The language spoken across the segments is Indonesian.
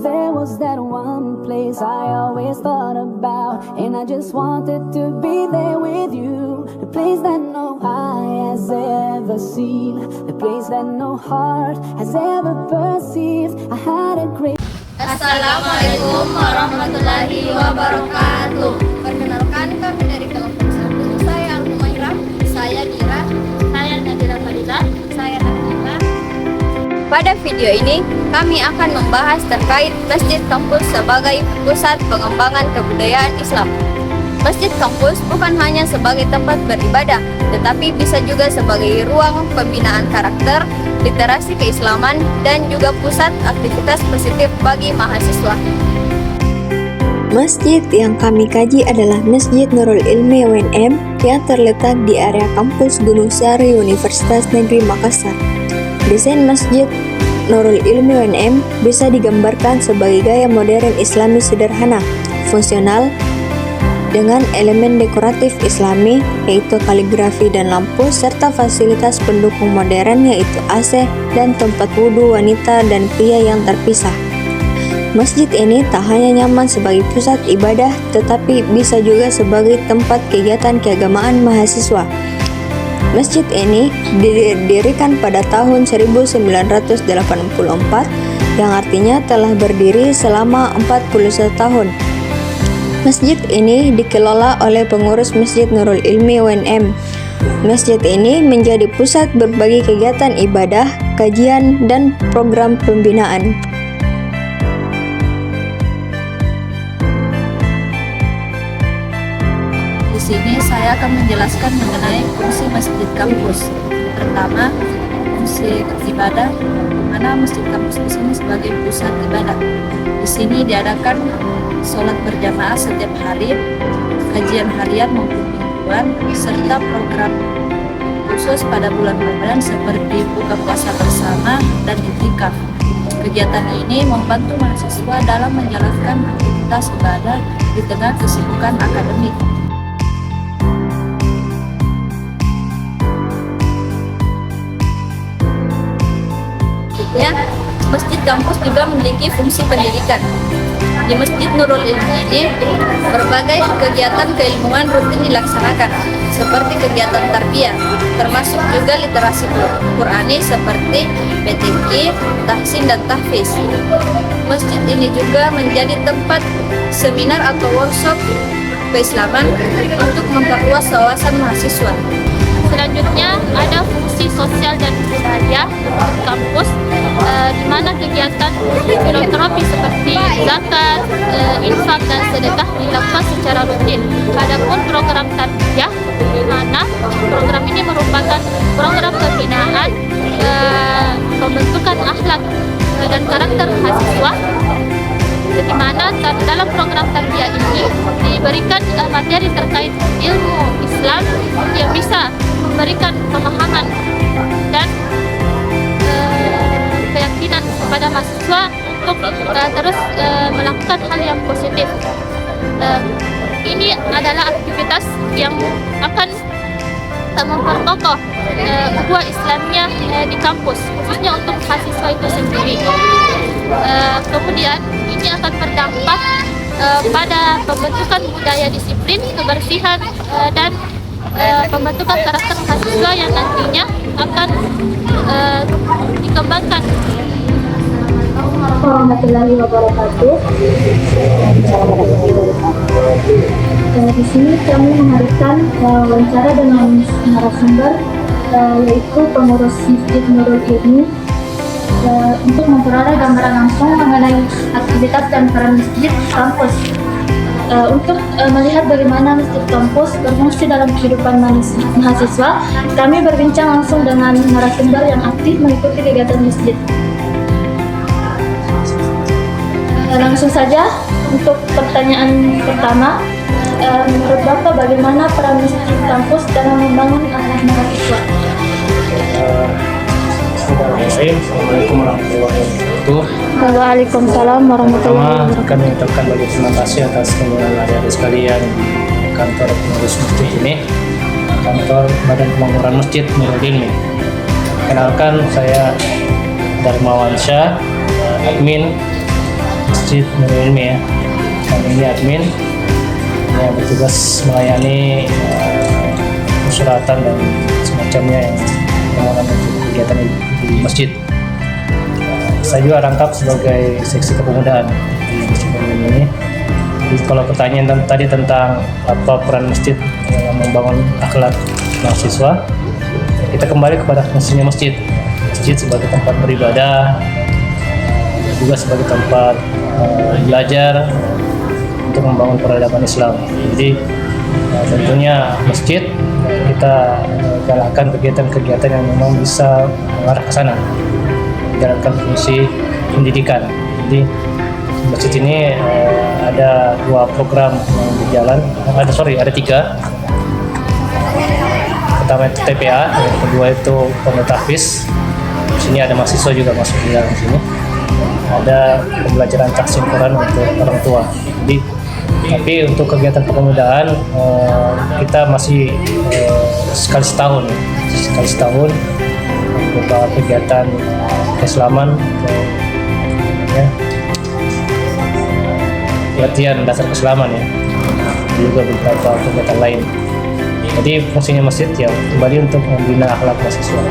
There was that one place I always thought about, and I just wanted to be there with you. The place that no eye has ever seen, the place that no heart has ever perceived. I had a great... Assalamualaikum warahmatullahi wabarakatuh. Perkenalkan, kami dari kelompok 1. Saya Al-Humairah, saya Dira, saya Nadira Fadila, saya Nabila. Pada video ini, kami akan membahas terkait Masjid Kampus sebagai pusat pengembangan kebudayaan Islam. Masjid Kampus bukan hanya sebagai tempat beribadah, tetapi bisa juga sebagai ruang pembinaan karakter, literasi keislaman, dan juga pusat aktivitas positif bagi mahasiswa. Masjid yang kami kaji adalah Masjid Nurul Ilmi UNM yang terletak di area kampus Gunung Sari Universitas Negeri Makassar. Desain Masjid Nurul Ilmi UNM bisa digambarkan sebagai gaya modern Islami sederhana, fungsional, dengan elemen dekoratif Islami yaitu kaligrafi dan lampu, serta fasilitas pendukung modern yaitu AC dan tempat wudhu wanita dan pria yang terpisah. Masjid ini tak hanya nyaman sebagai pusat ibadah, tetapi bisa juga sebagai tempat kegiatan keagamaan mahasiswa. Masjid ini didirikan pada tahun 1984, yang artinya telah berdiri selama 41 tahun. Masjid ini dikelola oleh pengurus Masjid Nurul Ilmi UNM. Masjid ini menjadi pusat berbagai kegiatan ibadah, kajian, dan program pembinaan. Di sini saya akan menjelaskan mengenai fungsi Masjid Kampus. Pertama, fungsi ibadah, di mana Masjid Kampus di sini sebagai pusat ibadah. Di sini diadakan sholat berjamaah setiap hari, kajian harian maupun mingguan, serta program khusus pada bulan Ramadan seperti buka puasa bersama dan iktikaf. Kegiatan ini membantu mahasiswa dalam menjalankan aktivitas ibadah di tengah kesibukan akademik. Masjid Kampus juga memiliki fungsi pendidikan. Di Masjid Nurul Ilmi ini, berbagai kegiatan keilmuan rutin dilaksanakan, seperti kegiatan tarbiyah, termasuk juga literasi Qurani seperti PTQ, tahsin, dan tahfiz. Masjid ini juga menjadi tempat seminar atau workshop keislaman untuk memperluas wawasan mahasiswa. Selanjutnya ada fungsi sosial dan budaya kampus, di mana kegiatan filantropi seperti zakat, infak, dan sedekah dilakukan secara rutin. Adapun program tarbiyah, di mana program ini merupakan program pembinaan pembentukan akhlak dan karakter mahasiswa, di mana dalam program tarbiyah ini diberikan materi terkait ilmu Islam yang bisa memberikan pemahaman dan keyakinan kepada mahasiswa untuk terus melakukan hal yang positif. Ini adalah aktivitas yang akan memperkokoh ukhuwah Islamiyah di kampus, khususnya untuk mahasiswa itu sendiri. Kemudian ini akan berdampak pada pembentukan budaya disiplin, kebersihan, dan pembentukan karakter mahasiswa yang nantinya akan dikembangkan. Warahmatullahi wabarakatuh. Di sini kami menghadirkan wawancara dengan narasumber, yaitu pengurus Masjid Nurul Ilmi, untuk memperoleh gambaran langsung mengenai aktivitas dan peran Masjid Kampus. Untuk melihat bagaimana Masjid Kampus berfungsi dalam kehidupan mahasiswa, kami berbincang langsung dengan narasumber yang aktif mengikuti kegiatan masjid. Langsung saja untuk pertanyaan pertama, menurut Bapak bagaimana peran Masjid Kampus dalam membangun akhlak mahasiswa? Assalamualaikum warahmatullahi wabarakatuh. Waalaikumsalam warahmatullahi wabarakatuh. Pertama, kami mengucapkan banyak terima kasih atas kunjungan adik-adik sekalian di kantor pengurus masjid ini, kantor Badan Pembangunan Masjid Nurul Ilmi. Kenalkan, saya Darmawan Syah, admin Masjid Nurul Ilmi ya. Kami ini admin yang bertugas melayani persyaratan dan semacamnya yang permohonan untuk kegiatan di masjid. Saya juga rangkap sebagai seksi kepemudaan di Masjid Nurul Ilmi ini. Jadi kalau pertanyaan tadi tentang apa peran masjid dalam membangun akhlak mahasiswa, kita kembali kepada fungsinya masjid. Masjid sebagai tempat beribadah, juga sebagai tempat belajar untuk membangun peradaban Islam. Jadi tentunya masjid kita galakkan kegiatan-kegiatan yang memang bisa mengarah ke sana, menjalankan fungsi pendidikan. Jadi masjid ini ada 2 program yang berjalan, ada 3. Pertama itu TPA, yang kedua itu pemutahfiz. Di sini ada mahasiswa juga masuk di dalam sini. Ada pembelajaran taksim Quran untuk orang tua. Jadi, tapi untuk kegiatan kepemudaan kita masih sekali setahun berupa kegiatan keislaman, ya, pelatihan dasar keislaman ya, juga beberapa kegiatan lain. Jadi fungsinya masjid ya kembali untuk membina akhlak mahasiswa,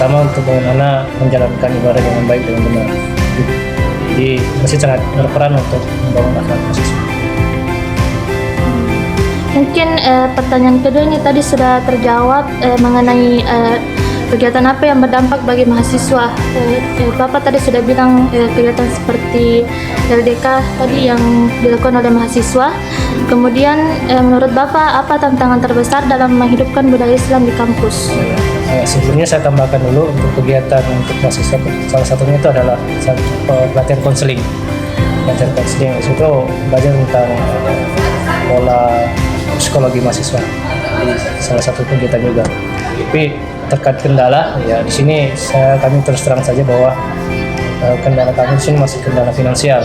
pertama untuk bagaimana menjalankan ibadah dengan baik dengan benar. Jadi masjid sangat berperan untuk membangun akhlak mahasiswa. Mungkin pertanyaan kedua ini tadi sudah terjawab mengenai kegiatan apa yang berdampak bagi mahasiswa. Bapak tadi sudah bilang kegiatan seperti LDK tadi yang dilakukan oleh mahasiswa. Kemudian menurut Bapak apa tantangan terbesar dalam menghidupkan budaya Islam di kampus? Sebelumnya saya tambahkan dulu untuk kegiatan untuk mahasiswa, salah satunya itu adalah pelatihan konseling. Pelatihan konseling itu belajar tentang pola psikologi mahasiswa. Jadi salah satu kegiatan juga. Tapi terkait kendala, ya di sini kami terus terang saja bahwa kendala kami di sini masih kendala finansial.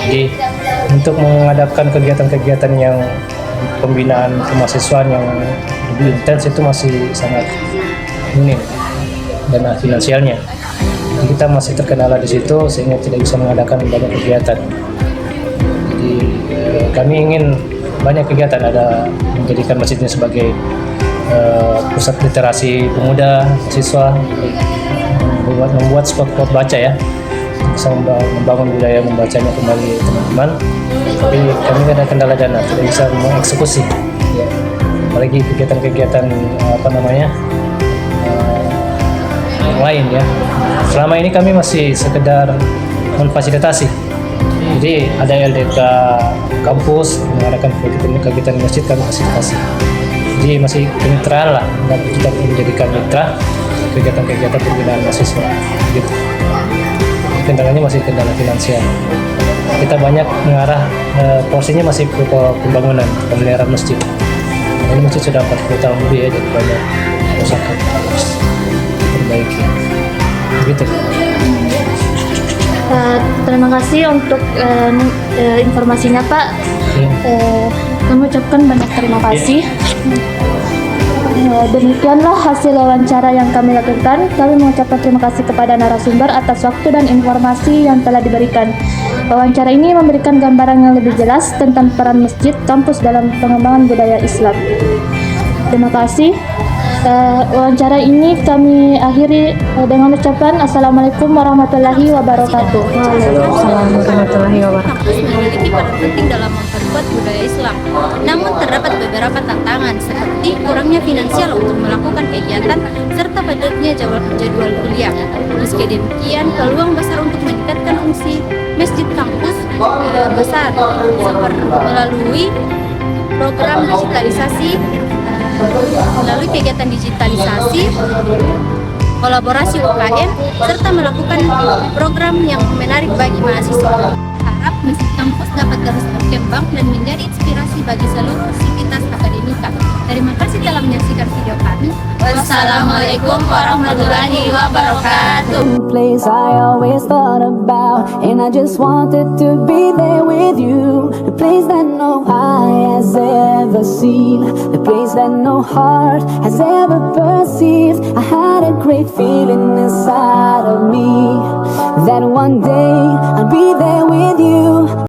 Jadi untuk mengadakan kegiatan-kegiatan yang pembinaan kemahasiswaan yang lebih intens itu masih sangat minim dana finansialnya. Jadi kita masih terkendala di situ sehingga tidak bisa mengadakan banyak kegiatan. Jadi kami ingin banyak kegiatan, ada menjadikan masjid ini sebagai pusat literasi pemuda, mahasiswa, membuat spot-spot baca ya, bisa membangun budaya membacanya kembali teman-teman. Tapi kami ada kendala dana, tidak bisa mengeksekusi. Ya. Apalagi kegiatan-kegiatan yang lain ya. Selama ini kami masih sekedar memfasilitasi. Jadi ada LDK kampus mengadakan kegiatan masjid, kami fasilitasi. Jadi masih kemitraan lah, dan kita menjadikan mitra kegiatan-kegiatan pembinaan mahasiswa gitu. Kendalanya masih kendala finansial. Kita banyak mengarah porsinya masih ke pembangunan, pemeliharaan masjid. Ini masjid sudah 40 tahun lebih ya, jadi banyak usaha perbaiki. Begitu. Terima kasih untuk informasinya Pak. Kami ucapkan banyak terima kasih. Demikianlah hasil wawancara yang kami lakukan. Kami mengucapkan terima kasih kepada narasumber atas waktu dan informasi yang telah diberikan. Wawancara ini memberikan gambaran yang lebih jelas tentang peran masjid kampus dalam pengembangan budaya Islam. Terima kasih. Wawancara ini kami akhiri dengan ucapan Assalamualaikum warahmatullahi wabarakatuh. Waalaikumsalam warahmatullahi wabarakatuh. Memiliki peran penting dalam memperkuat budaya Islam. Namun terdapat beberapa tantangan seperti kurangnya finansial untuk melakukan kegiatan serta padatnya jadwal kuliah. Meski demikian, peluang besar untuk meningkatkan fungsi masjid kampus besar seperti melalui program digitalisasi, melalui kegiatan digitalisasi, kolaborasi UKM, serta melakukan program yang menarik bagi mahasiswa. Harap masjid kampus dapat terus berkembang dan menjadi inspirasi bagi seluruh sivitas akademika. Terima kasih telah menyaksikan video kami. Wassalamualaikum warahmatullahi wabarakatuh. Place I always thought about, and I just wanted to be there with you. The place that no eye has ever seen, the place that no heart has ever perceived. I had a great feeling inside of me that one day I'll be there with you.